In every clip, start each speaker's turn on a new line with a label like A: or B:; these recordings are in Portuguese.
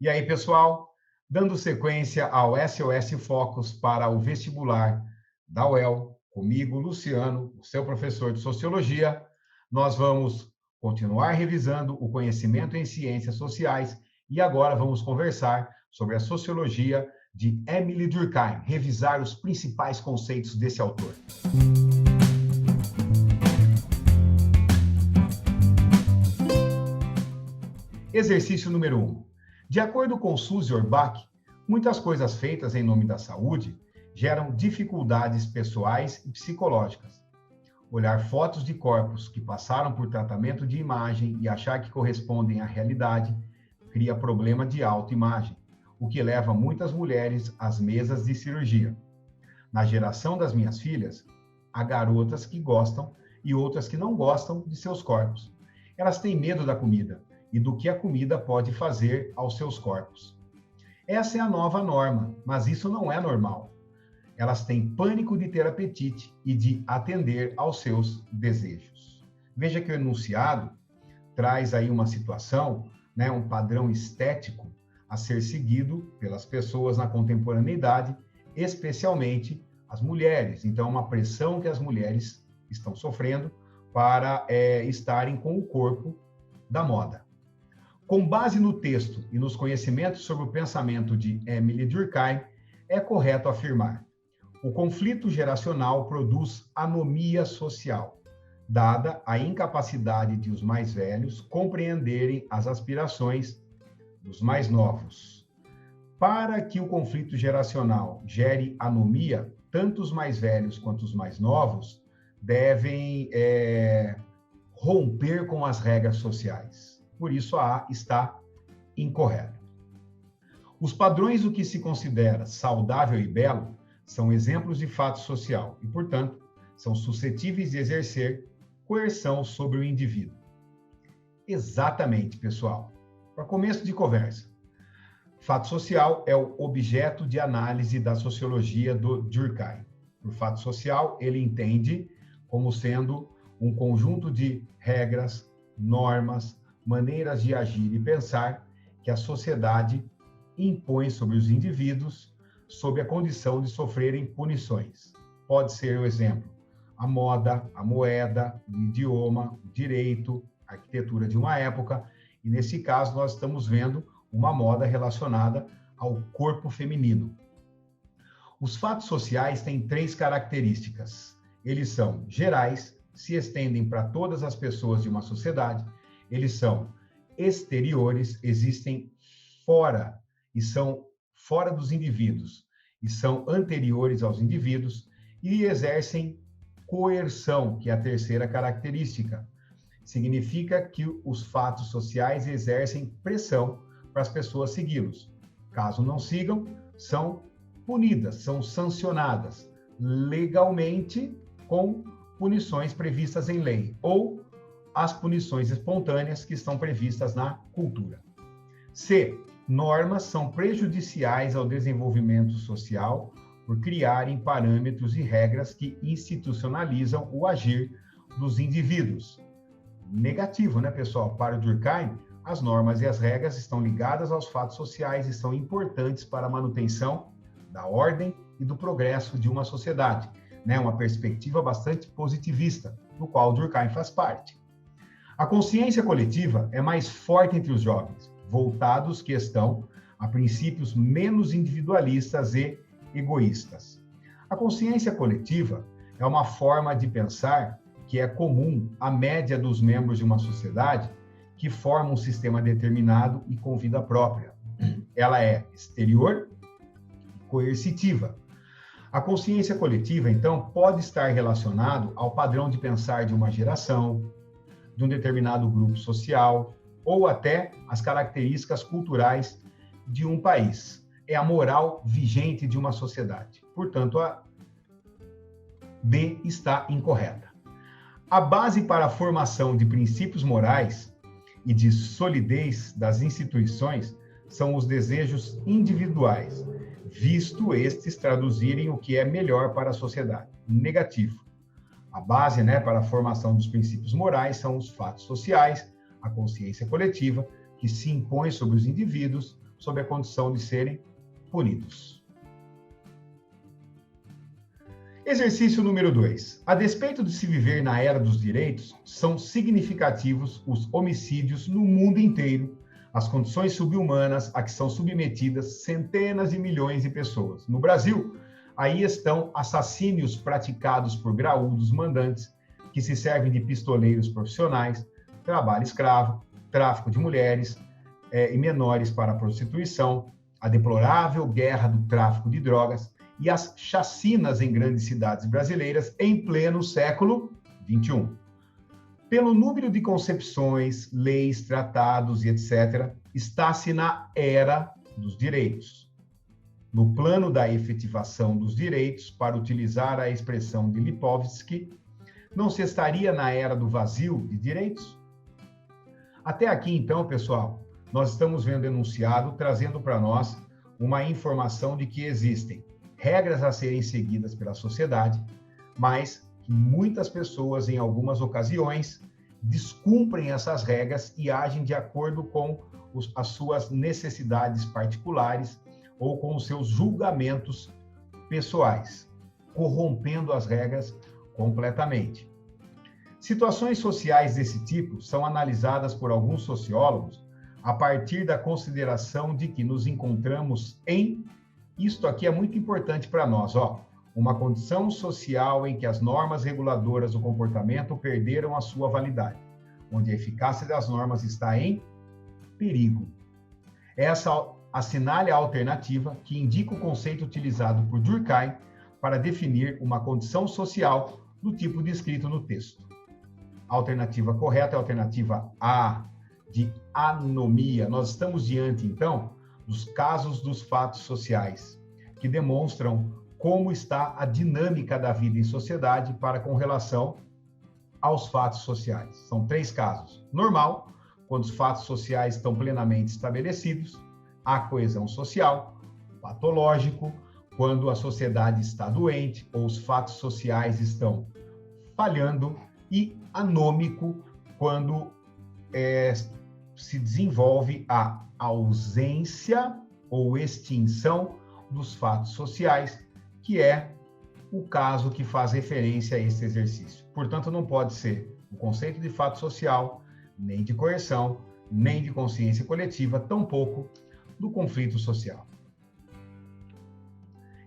A: E aí, pessoal, dando sequência ao SOS Focus para o vestibular da UEL, comigo, Luciano, o seu professor de Sociologia, nós vamos continuar revisando o conhecimento em ciências sociais e agora vamos conversar sobre a Sociologia de Émile Durkheim, revisar os principais conceitos desse autor. Exercício número 1. De acordo com Suzy Orbach, muitas coisas feitas em nome da saúde geram dificuldades pessoais e psicológicas. Olhar fotos de corpos que passaram por tratamento de imagem e achar que correspondem à realidade cria problema de autoimagem, o que leva muitas mulheres às mesas de cirurgia. Na geração das minhas filhas, há garotas que gostam e outras que não gostam de seus corpos. Elas têm medo da comida e do que a comida pode fazer aos seus corpos. Essa é a nova norma, mas isso não é normal. Elas têm pânico de ter apetite e de atender aos seus desejos. Veja que o enunciado traz aí uma situação, um padrão estético a ser seguido pelas pessoas na contemporaneidade, especialmente as mulheres. Então, uma pressão que as mulheres estão sofrendo para estarem com o corpo da moda. Com base no texto e nos conhecimentos sobre o pensamento de Émile Durkheim, é correto afirmar: o conflito geracional produz anomia social, dada a incapacidade de os mais velhos compreenderem as aspirações dos mais novos. Para que o conflito geracional gere anomia, tanto os mais velhos quanto os mais novos devem romper com as regras sociais. Por isso, a A está incorreta. Os padrões do que se considera saudável e belo são exemplos de fato social e, portanto, são suscetíveis de exercer coerção sobre o indivíduo. Exatamente, pessoal. Para começo de conversa, fato social é o objeto de análise da sociologia do Durkheim. Por fato social, ele entende como sendo um conjunto de regras, normas, maneiras de agir e pensar que a sociedade impõe sobre os indivíduos sob a condição de sofrerem punições. Pode ser o exemplo, a moda, a moeda, o idioma, o direito, a arquitetura de uma época, e nesse caso nós estamos vendo uma moda relacionada ao corpo feminino. Os fatos sociais têm 3 características. Eles são gerais, se estendem para todas as pessoas de uma sociedade. Eles são exteriores, existem fora e são fora dos indivíduos e são anteriores aos indivíduos e exercem coerção, que é a terceira característica. Significa que os fatos sociais exercem pressão para as pessoas segui-los. Caso não sigam, são punidas, são sancionadas legalmente com punições previstas em lei ou as punições espontâneas que estão previstas na cultura. C. Normas são prejudiciais ao desenvolvimento social por criarem parâmetros e regras que institucionalizam o agir dos indivíduos. Negativo, né, pessoal? Para o Durkheim, as normas e as regras estão ligadas aos fatos sociais e são importantes para a manutenção da ordem e do progresso de uma sociedade, uma perspectiva bastante positivista, do qual o Durkheim faz parte. A consciência coletiva é mais forte entre os jovens, voltados que estão a princípios menos individualistas e egoístas. A consciência coletiva é uma forma de pensar que é comum à média dos membros de uma sociedade que forma um sistema determinado e com vida própria. Ela é exterior e coercitiva. A consciência coletiva, então, pode estar relacionado ao padrão de pensar de uma geração, de um determinado grupo social, ou até as características culturais de um país. É a moral vigente de uma sociedade. Portanto, a D está incorreta. A base para a formação de princípios morais e de solidez das instituições são os desejos individuais, visto estes traduzirem o que é melhor para a sociedade. Negativo. A base, para a formação dos princípios morais são os fatos sociais, a consciência coletiva, que se impõe sobre os indivíduos sob a condição de serem punidos. Exercício número 2. A despeito de se viver na era dos direitos, são significativos os homicídios no mundo inteiro, as condições subhumanas a que são submetidas centenas de milhões de pessoas. No Brasil, aí estão assassínios praticados por graúdos mandantes, que se servem de pistoleiros profissionais, trabalho escravo, tráfico de mulheres e menores para a prostituição, a deplorável guerra do tráfico de drogas e as chacinas em grandes cidades brasileiras em pleno século XXI. Pelo número de concepções, leis, tratados e etc., está-se na era dos direitos. No plano da efetivação dos direitos, para utilizar a expressão de Lipovetsky, não se estaria na era do vazio de direitos? Até aqui, então, pessoal, nós estamos vendo enunciado, trazendo para nós uma informação de que existem regras a serem seguidas pela sociedade, mas que muitas pessoas, em algumas ocasiões, descumprem essas regras e agem de acordo com as suas necessidades particulares ou com os seus julgamentos pessoais, corrompendo as regras completamente. Situações sociais desse tipo são analisadas por alguns sociólogos a partir da consideração de que nos encontramos em, isto aqui é muito importante para nós, uma condição social em que as normas reguladoras do comportamento perderam a sua validade, onde a eficácia das normas está em perigo. Essa assinale a alternativa que indica o conceito utilizado por Durkheim para definir uma condição social do tipo descrito no texto. A alternativa correta é a alternativa A, de anomia. Nós estamos diante, então, dos casos dos fatos sociais, que demonstram como está a dinâmica da vida em sociedade para com relação aos fatos sociais. São 3 casos. Normal, quando os fatos sociais estão plenamente estabelecidos, há coesão social. Patológico, quando a sociedade está doente ou os fatos sociais estão falhando. E anômico, quando se desenvolve a ausência ou extinção dos fatos sociais, que é o caso que faz referência a esse exercício. Portanto, não pode ser o conceito de fato social, nem de coerção, nem de consciência coletiva, tampouco do conflito social.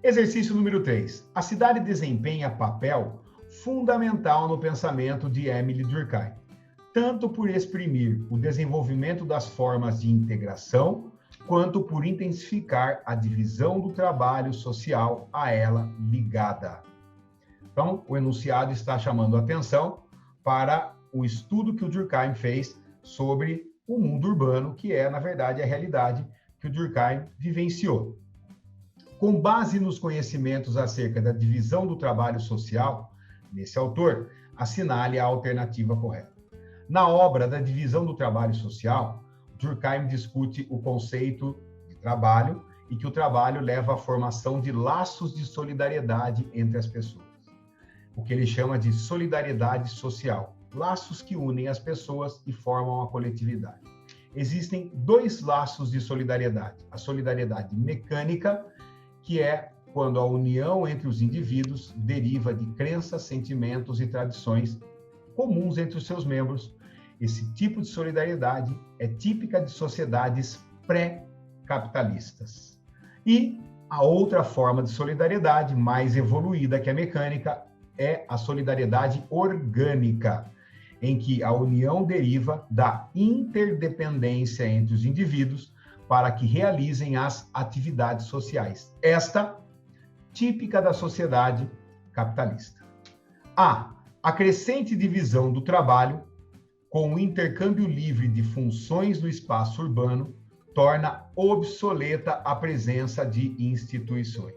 A: Exercício número 3. A cidade desempenha papel fundamental no pensamento de Émile Durkheim, tanto por exprimir o desenvolvimento das formas de integração, quanto por intensificar a divisão do trabalho social a ela ligada. Então, o enunciado está chamando a atenção para o estudo que o Durkheim fez sobre o mundo urbano, que é, na verdade, a realidade que o Durkheim vivenciou. Com base nos conhecimentos acerca da divisão do trabalho social, nesse autor, assinale a alternativa correta. Na obra da divisão do trabalho social, Durkheim discute o conceito de trabalho e que o trabalho leva à formação de laços de solidariedade entre as pessoas. O que ele chama de solidariedade social, laços que unem as pessoas e formam a coletividade. Existem 2 laços de solidariedade. A solidariedade mecânica, que é quando a união entre os indivíduos deriva de crenças, sentimentos e tradições comuns entre os seus membros. Esse tipo de solidariedade é típica de sociedades pré-capitalistas. E a outra forma de solidariedade, mais evoluída que a mecânica, é a solidariedade orgânica, em que a união deriva da interdependência entre os indivíduos para que realizem as atividades sociais. Esta típica da sociedade capitalista. A crescente divisão do trabalho, com o intercâmbio livre de funções no espaço urbano, torna obsoleta a presença de instituições.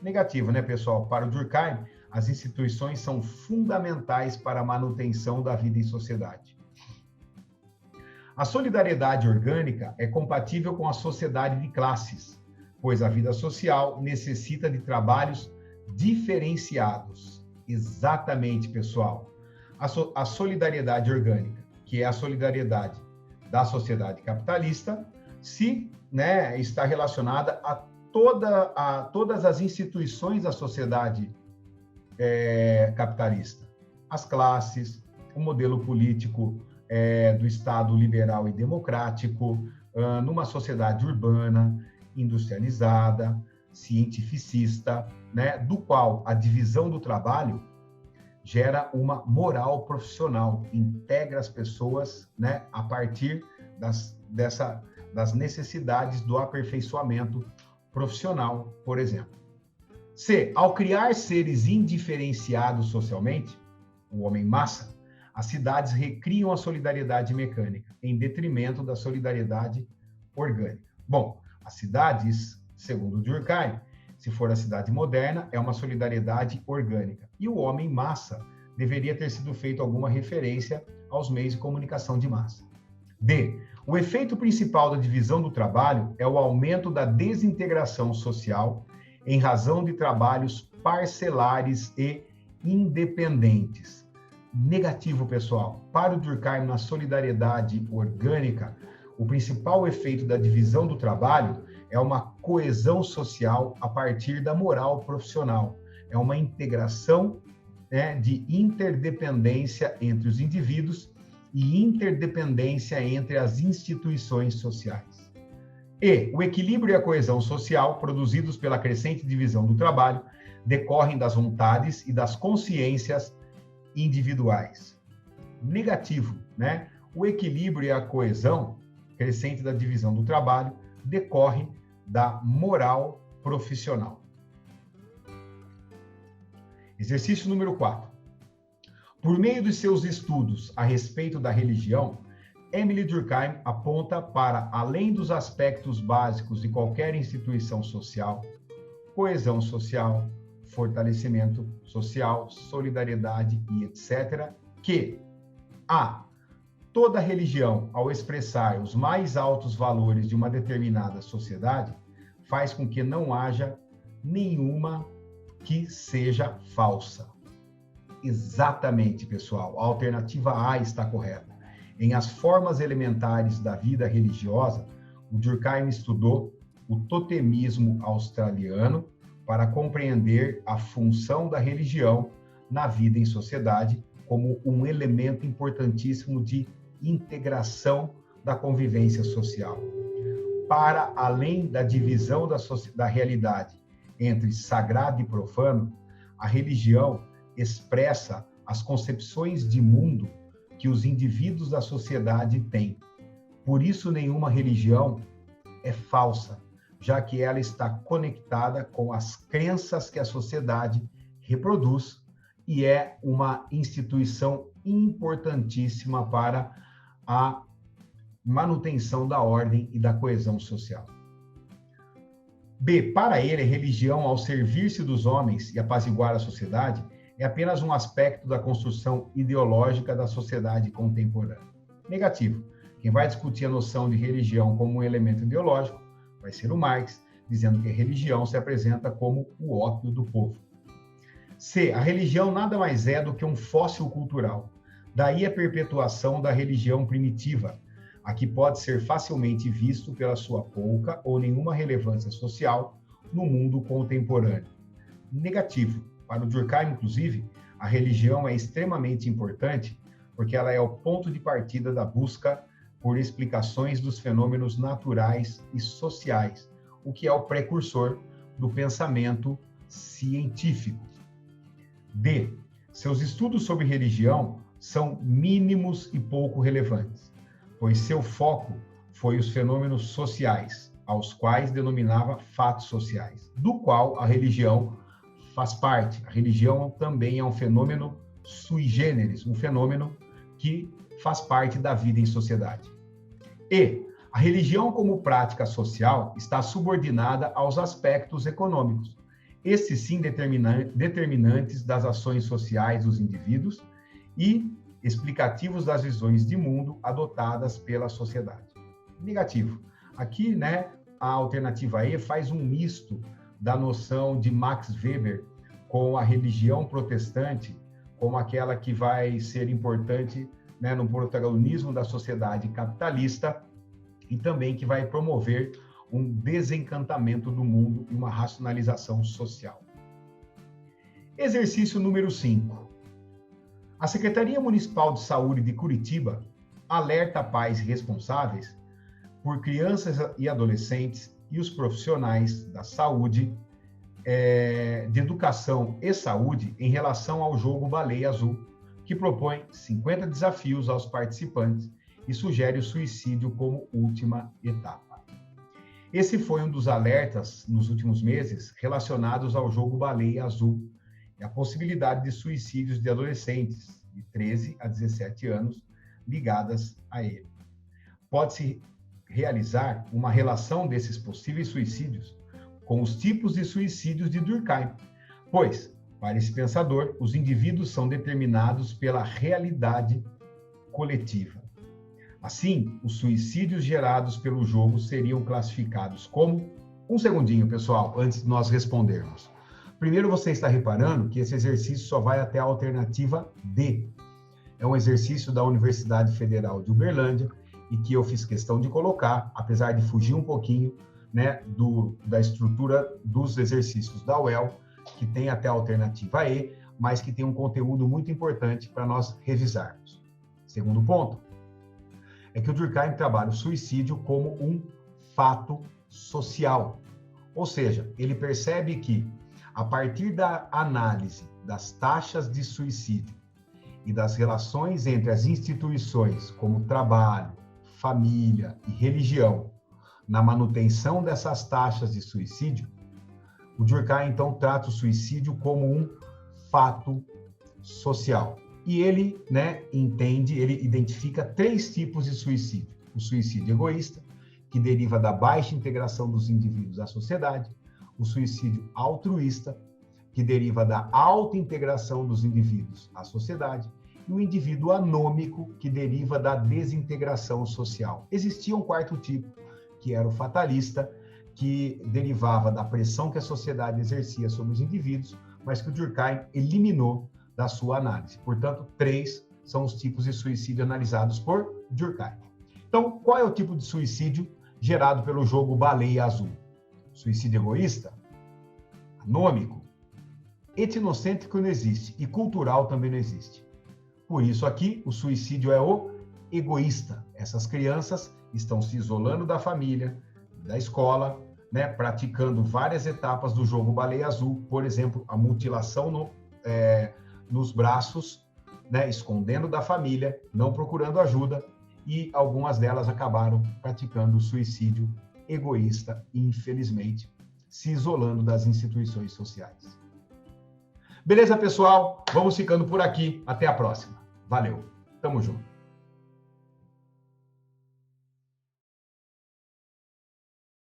A: Negativo, né, pessoal? Para o Durkheim, as instituições são fundamentais para a manutenção da vida em sociedade. A solidariedade orgânica é compatível com a sociedade de classes, pois a vida social necessita de trabalhos diferenciados. Exatamente, pessoal. A solidariedade orgânica, que é a solidariedade da sociedade capitalista se, né, está relacionada a todas as instituições da sociedade capitalista. As classes, o modelo político do Estado liberal e democrático, numa sociedade urbana, industrializada, cientificista, né, do qual a divisão do trabalho gera uma moral profissional, integra as pessoas, né, a partir das necessidades do aperfeiçoamento profissional, por exemplo. C. Ao criar seres indiferenciados socialmente, o homem-massa, as cidades recriam a solidariedade mecânica, em detrimento da solidariedade orgânica. Bom, as cidades, segundo Durkheim, se for a cidade moderna, é uma solidariedade orgânica. E o homem-massa deveria ter sido feito alguma referência aos meios de comunicação de massa. D. O efeito principal da divisão do trabalho é o aumento da desintegração social em razão de trabalhos parcelares e independentes. Negativo, pessoal. Para o Durkheim, na solidariedade orgânica, o principal efeito da divisão do trabalho é uma coesão social a partir da moral profissional. É uma integração, né, de interdependência entre os indivíduos e interdependência entre as instituições sociais. E o equilíbrio e a coesão social, produzidos pela crescente divisão do trabalho, decorrem das vontades e das consciências individuais. Negativo, né? O equilíbrio e a coesão crescente da divisão do trabalho decorre da moral profissional. Exercício número 4. Por meio de seus estudos a respeito da religião, Emile Durkheim aponta para, além dos aspectos básicos de qualquer instituição social, coesão social, fortalecimento social, solidariedade e etc., que a. Toda religião, ao expressar os mais altos valores de uma determinada sociedade, faz com que não haja nenhuma que seja falsa. Exatamente, pessoal. A alternativa A está correta. Em As Formas Elementares da Vida Religiosa, o Durkheim estudou o totemismo australiano para compreender a função da religião na vida em sociedade como um elemento importantíssimo de integração da convivência social. Para além da divisão da realidade entre sagrado e profano, a religião expressa as concepções de mundo que os indivíduos da sociedade têm. Por isso, nenhuma religião é falsa, já que ela está conectada com as crenças que a sociedade reproduz e é uma instituição importantíssima para a manutenção da ordem e da coesão social. B. Para ele, a religião, ao servir-se dos homens e apaziguar a sociedade, é apenas um aspecto da construção ideológica da sociedade contemporânea. Negativo. Quem vai discutir a noção de religião como um elemento ideológico vai ser o Marx, dizendo que a religião se apresenta como o ópio do povo. C. A religião nada mais é do que um fóssil cultural. Daí a perpetuação da religião primitiva, a que pode ser facilmente visto pela sua pouca ou nenhuma relevância social no mundo contemporâneo. Negativo. Para o Durkheim, inclusive, a religião é extremamente importante porque ela é o ponto de partida da busca por explicações dos fenômenos naturais e sociais, o que é o precursor do pensamento científico. D. Seus estudos sobre religião são mínimos e pouco relevantes, pois seu foco foi os fenômenos sociais, aos quais denominava fatos sociais, do qual a religião faz parte. A religião também é um fenômeno sui generis, um fenômeno que faz parte da vida em sociedade. E a religião como prática social está subordinada aos aspectos econômicos, esses sim determinantes das ações sociais dos indivíduos e explicativos das visões de mundo adotadas pela sociedade. Negativo. Aqui, né, a alternativa E faz um misto da noção de Max Weber com a religião protestante, como aquela que vai ser importante né, no protagonismo da sociedade capitalista e também que vai promover um desencantamento do mundo e uma racionalização social. Exercício número 5. A Secretaria Municipal de Saúde de Curitiba alerta pais responsáveis por crianças e adolescentes e os profissionais da saúde, de educação e saúde em relação ao jogo Baleia Azul, que propõe 50 desafios aos participantes e sugere o suicídio como última etapa. Esse foi um dos alertas nos últimos meses relacionados ao jogo Baleia Azul e a possibilidade de suicídios de adolescentes de 13 a 17 anos ligadas a ele. Pode-se realizar uma relação desses possíveis suicídios com os tipos de suicídios de Durkheim, pois, para esse pensador, os indivíduos são determinados pela realidade coletiva. Assim, os suicídios gerados pelo jogo seriam classificados como... Um segundinho, pessoal, antes de nós respondermos. Primeiro, você está reparando que esse exercício só vai até a alternativa D. É um exercício da Universidade Federal de Uberlândia e que eu fiz questão de colocar, apesar de fugir um pouquinho, né, da estrutura dos exercícios da UEL, que tem até a alternativa E, mas que tem um conteúdo muito importante para nós revisarmos. Segundo ponto, é que o Durkheim trabalha o suicídio como um fato social. Ou seja, ele percebe que, a partir da análise das taxas de suicídio e das relações entre as instituições como trabalho, família e religião, na manutenção dessas taxas de suicídio, o Durkheim, então, trata o suicídio como um fato social. E ele, né, ele identifica 3 tipos de suicídio. O suicídio egoísta, que deriva da baixa integração dos indivíduos à sociedade. O suicídio altruísta, que deriva da alta integração dos indivíduos à sociedade. E o indivíduo anômico, que deriva da desintegração social. Existia um 4º tipo, que era o fatalista, que derivava da pressão que a sociedade exercia sobre os indivíduos, mas que o Durkheim eliminou da sua análise. Portanto, 3 são os tipos de suicídio analisados por Durkheim. Então, qual é o tipo de suicídio gerado pelo jogo Baleia Azul? Suicídio egoísta? Anômico? Etnocêntrico não existe e cultural também não existe. Por isso aqui, o suicídio é o egoísta. Essas crianças estão se isolando da família, da escola, né, praticando várias etapas do jogo Baleia Azul, por exemplo, a mutilação nos braços, né, escondendo da família, não procurando ajuda, e algumas delas acabaram praticando o suicídio egoísta e, infelizmente, se isolando das instituições sociais. Beleza, pessoal? Vamos ficando por aqui. Até a próxima. Valeu. Tamo junto.